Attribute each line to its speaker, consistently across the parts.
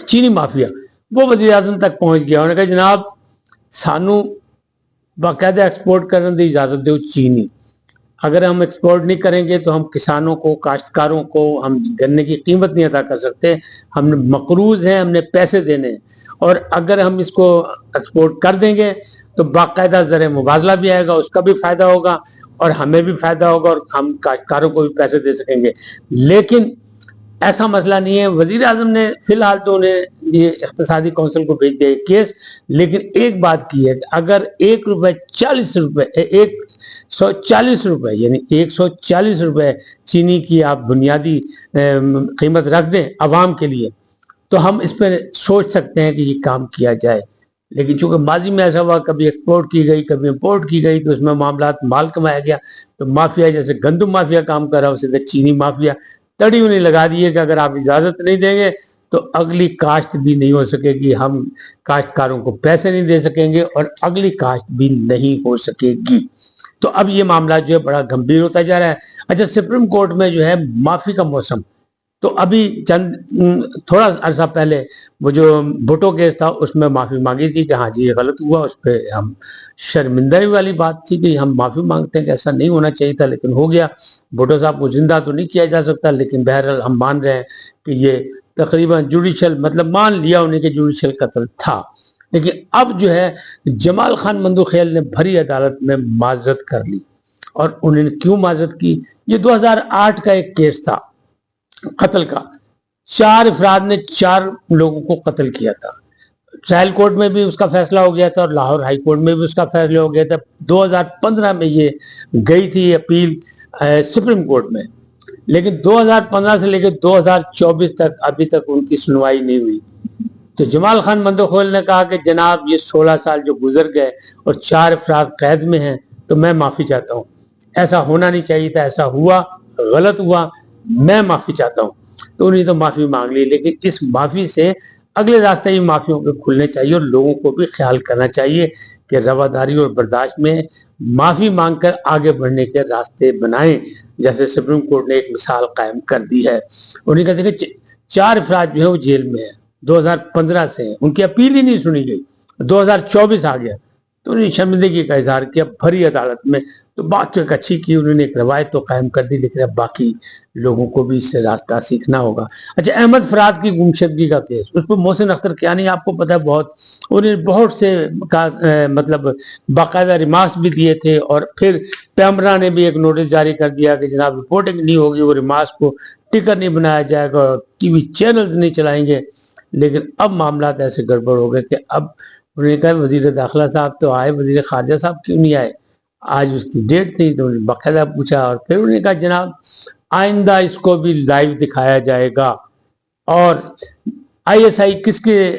Speaker 1: چینی مافیا وہ وزیر اعظم تک پہنچ گیا. انہوں نے کہا جناب سانو باقاعدہ ایکسپورٹ کرنے کی اجازت دو چینی. اگر ہم ایکسپورٹ نہیں کریں گے تو ہم کسانوں کو, کاشتکاروں کو ہم گنے کی قیمت نہیں ادا کر سکتے. ہم مقروض ہیں, ہم نے پیسے دینے ہیں, اور اگر ہم اس کو ایکسپورٹ کر دیں گے تو باقاعدہ زر مبادلہ بھی آئے گا, اس کا بھی فائدہ ہوگا اور ہمیں بھی فائدہ ہوگا اور ہم کاشتکاروں کو بھی پیسے دے سکیں گے. لیکن ایسا مسئلہ نہیں ہے. وزیر اعظم نے فی الحال تو انہیں یہ اقتصادی کونسل کو بھیج دیا کیس, لیکن ایک بات کی ہے کہ اگر ₹140 یعنی ₹140 چینی کی آپ بنیادی قیمت رکھ دیں عوام کے لیے تو ہم اس پہ سوچ سکتے ہیں کہ یہ کام کیا جائے. لیکن چونکہ ماضی میں ایسا ہوا, کبھی ایکسپورٹ کی گئی کبھی امپورٹ کی گئی, تو اس میں معاملات مال کمایا گیا. تو مافیا جیسے گندم مافیا کام کر رہا ہے, اسے چینی مافیا تڑی انہیں لگا دیے کہ اگر آپ اجازت نہیں دیں گے تو اگلی کاشت بھی نہیں ہو سکے گی, ہم کاشتکاروں کو پیسے نہیں دے سکیں گے اور اگلی کاشت بھی نہیں ہو سکے گی. تو اب یہ معاملہ جو ہے بڑا گمبھیر ہوتا جا رہا ہے. اچھا, سپریم کورٹ میں جو ہے معافی کا موسم, تو ابھی تھوڑا عرصہ پہلے وہ جو بھٹو کیس تھا اس میں معافی مانگی تھی کہ ہاں جی یہ غلط ہوا. اس پہ ہم شرمندگی والی بات تھی کہ ہم معافی مانگتے ہیں کہ ایسا نہیں ہونا چاہیے تھا, لیکن ہو گیا. بھٹو صاحب کو زندہ تو نہیں کیا جا سکتا, لیکن بہرحال ہم مان رہے ہیں کہ یہ تقریباً جوڈیشل, مطلب مان لیا انہیں کہ جوڈیشل قتل تھا. لیکن اب جو ہے جمال خان مندوخیل نے بھری عدالت میں معذرت کر لی. اور انہوں نے کیوں معذرت کی؟ یہ 2008 کا ایک کیس تھا قتل کا. 4 افراد نے 4 لوگوں کو قتل کیا تھا. ٹرائل کورٹ میں بھی اس کا فیصلہ ہو گیا تھا اور لاہور ہائی کورٹ میں بھی اس کا فیصلہ ہو گیا تھا. 2015 میں یہ گئی تھی اپیل سپریم کورٹ میں, لیکن 2015 سے لے کے 2024 تک ابھی تک ان کی سنوائی نہیں ہوئی. تو جمال خان مندوخیل نے کہا کہ جناب یہ 16 سال جو گزر گئے اور 4 افراد قید میں ہیں تو میں معافی چاہتا ہوں. ایسا ہونا نہیں چاہیے تھا, ایسا ہوا, غلط ہوا, میں معافی چاہتا ہوں. تو انہیں تو معافی مانگ لی, لیکن اس معافی سے اگلے راستے ہی معافیوں کے کھلنے چاہیے اور لوگوں کو بھی خیال کرنا چاہیے کہ رواداری اور برداشت میں معافی مانگ کر آگے بڑھنے کے راستے بنائیں, جیسے سپریم کورٹ نے ایک مثال قائم کر دی ہے. انہیں کہتے کہ 4 افراد جو ہے وہ جیل میں ہیں, 2015 سے ہیں, ان کی اپیل ہی نہیں سنی گئی, 2024 آ گیا تو انہیں شرمندگی کا اظہار کیا بھری عدالت میں. تو بات تو ایک اچھی کی, انہوں نے ایک روایت تو قائم کر دی, لیکن اب باقی لوگوں کو بھی اس سے راستہ سیکھنا ہوگا. اچھا, احمد فراد کی گمشدگی کا کیس, اس پہ محسن اختر کیانی آپ کو پتا ہے بہت, انہیں بہت سے مطلب باقاعدہ ریمارکس بھی دیے تھے, اور پھر پیمرا نے بھی ایک نوٹس جاری کر دیا کہ جناب رپورٹنگ نہیں ہوگی, وہ ریمارکس کو ٹکر نہیں بنایا جائے گا, ٹی وی چینل نہیں چلائیں گے. لیکن اب معاملات ایسے گڑبڑ ہو گئے کہ اب انہوں نے کہا وزیر داخلہ صاحب تو آئے, وزیر خارجہ صاحب کیوں نہیں آئے؟ آج اس کی ڈیٹ تھی تو انہوں نے باقاعدہ پوچھا, اور پھر انہوں نے کہا جناب آئندہ اس کو بھی لائیو دکھایا جائے گا. اور آئی ایس آئی کس کے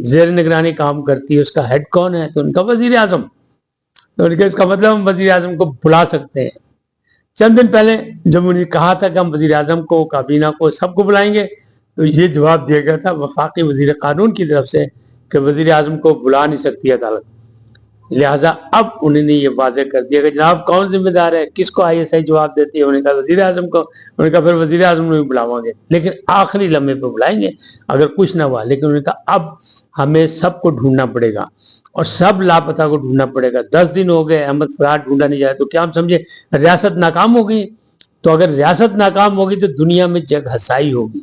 Speaker 1: زیر نگرانی کام کرتی ہے, اس کا ہیڈ کون ہے؟ تو ان کا وزیر اعظم. تو ان کا اس کا مطلب ہم وزیر اعظم کو بلا سکتے ہیں. چند دن پہلے جب انہوں نے کہا تھا کہ ہم وزیر اعظم کو, کابینہ کو, سب کو بلائیں گے, تو یہ جواب دیا گیا تھا وفاقی وزیر قانون کی طرف سے کہ وزیر اعظم کو بلا نہیں سکتی عدالت. لہٰذا اب انہوں نے یہ واضح کر دیا کہ جناب کون ذمہ دار ہے, کس کو آئی ایس آئی جواب دیتی ہے؟ انہوں نے کہا وزیر اعظم کو. انہوں نے کہا پھر وزیر اعظم نے بھی بلاؤں گے, لیکن آخری لمحے پہ بلائیں گے اگر کچھ نہ ہوا. لیکن انہوں نے کہا اب ہمیں سب کو ڈھونڈنا پڑے گا اور سب لاپتہ کو ڈھونڈنا پڑے گا. 10 دن ہو گئے, احمد فراد ڈھونڈا نہیں جائے تو کیا ہم سمجھے ریاست ناکام ہو گئی؟ تو اگر ریاست ناکام ہوگی تو دنیا میں جگ ہسائی ہوگی.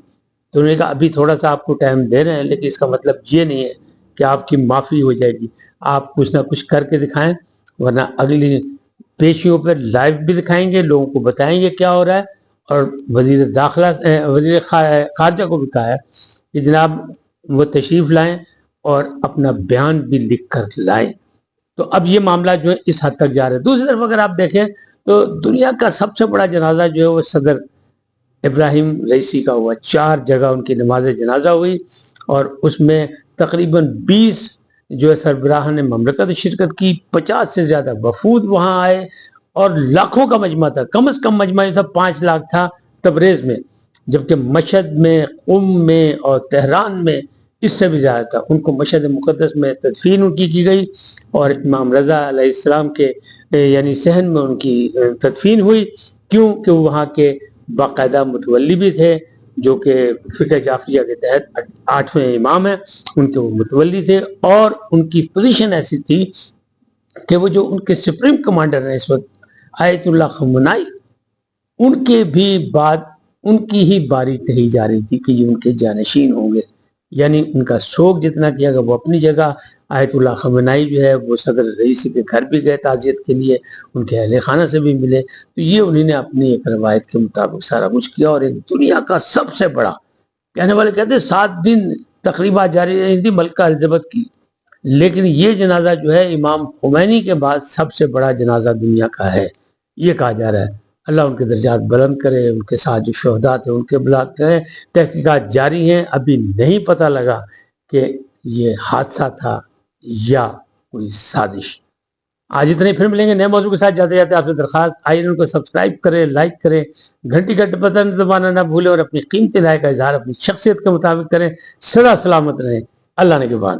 Speaker 1: تو انہوں نے کہا ابھی تھوڑا سا آپ کو ٹائم دے رہے ہیں, لیکن اس کا مطلب یہ نہیں ہے کہ آپ کی معافی ہو جائے گی. آپ کچھ نہ کچھ کر کے دکھائیں, ورنہ اگلی پیشیوں پر لائیو بھی دکھائیں گے, لوگوں کو بتائیں گے کیا ہو رہا ہے. اور وزیر خارجہ کو بھی کہا ہے کہ جناب وہ تشریف لائیں اور اپنا بیان بھی لکھ کر لائیں. تو اب یہ معاملہ جو ہے اس حد تک جا رہا ہے. دوسری طرف اگر آپ دیکھیں تو دنیا کا سب سے بڑا جنازہ جو ہے وہ صدر ابراہیم رئیسی کا ہوا. 4 جگہ ان کی نماز جنازہ ہوئی, اور اس میں تقریباً 20 جو ہے سربراہان مملکت شرکت کی, 50 سے زیادہ وفود وہاں آئے, اور لاکھوں کا مجمع تھا. کم از کم مجمع جو تھا 5 لاکھ تھا تبریز میں, جبکہ مشہد میں, قم میں اور تہران میں اس سے بھی زیادہ تھا. ان کو مشہد مقدس میں تدفین ان کی گئی, اور امام رضا علیہ السلام کے یعنی صحن میں ان کی تدفین ہوئی. کیوں کہ وہاں کے باقاعدہ متولی بھی تھے جو کہ فقہ جعفریہ کے تحت 8ویں امام ہیں، ان کے وہ متولی تھے، اور ان کی پوزیشن ایسی تھی کہ وہ جو ان کے سپریم کمانڈر ہیں اس وقت آیت اللہ خمینی، ان کے بھی بعد ان کی ہی باری کہی جا رہی تھی کہ یہ ان کے جانشین ہوں گے، یعنی ان کا شوق جتنا کیا گیا وہ اپنی جگہ۔ آیت اللہ خمینی جو ہے وہ صدر رئیسی کے گھر بھی گئے تعزیت کے لیے، ان کے اہل خانہ سے بھی ملے، تو یہ انہوں نے اپنی ایک روایت کے مطابق سارا کچھ کیا، اور ایک دنیا کا سب سے بڑا، کہنے والے کہتے ہیں 7 دن تقریبات جاری رہی تھی ملکہ الزبتھ کی، لیکن یہ جنازہ جو ہے امام خمینی کے بعد سب سے بڑا جنازہ دنیا کا ہے، یہ کہا جا رہا ہے۔ اللہ ان کے درجات بلند کرے، ان کے ساتھ جو شہداء تھے ان کے بلند کرے۔ تحقیقات جاری ہیں، ابھی نہیں پتہ لگا کہ یہ حادثہ تھا یا کوئی سازش۔ آج اتنے، پھر ملیں گے نئے موضوع کے ساتھ۔ جاتے جاتے آپ سے درخواست، آئیے ان کو سبسکرائب کریں، لائک کریں، گھنٹی کا بٹن دبانا نہ بھولیں، اور اپنی قیمتی رائے کا اظہار اپنی شخصیت کے مطابق کریں۔ سدا سلامت رہیں، اللہ نے کے بعد۔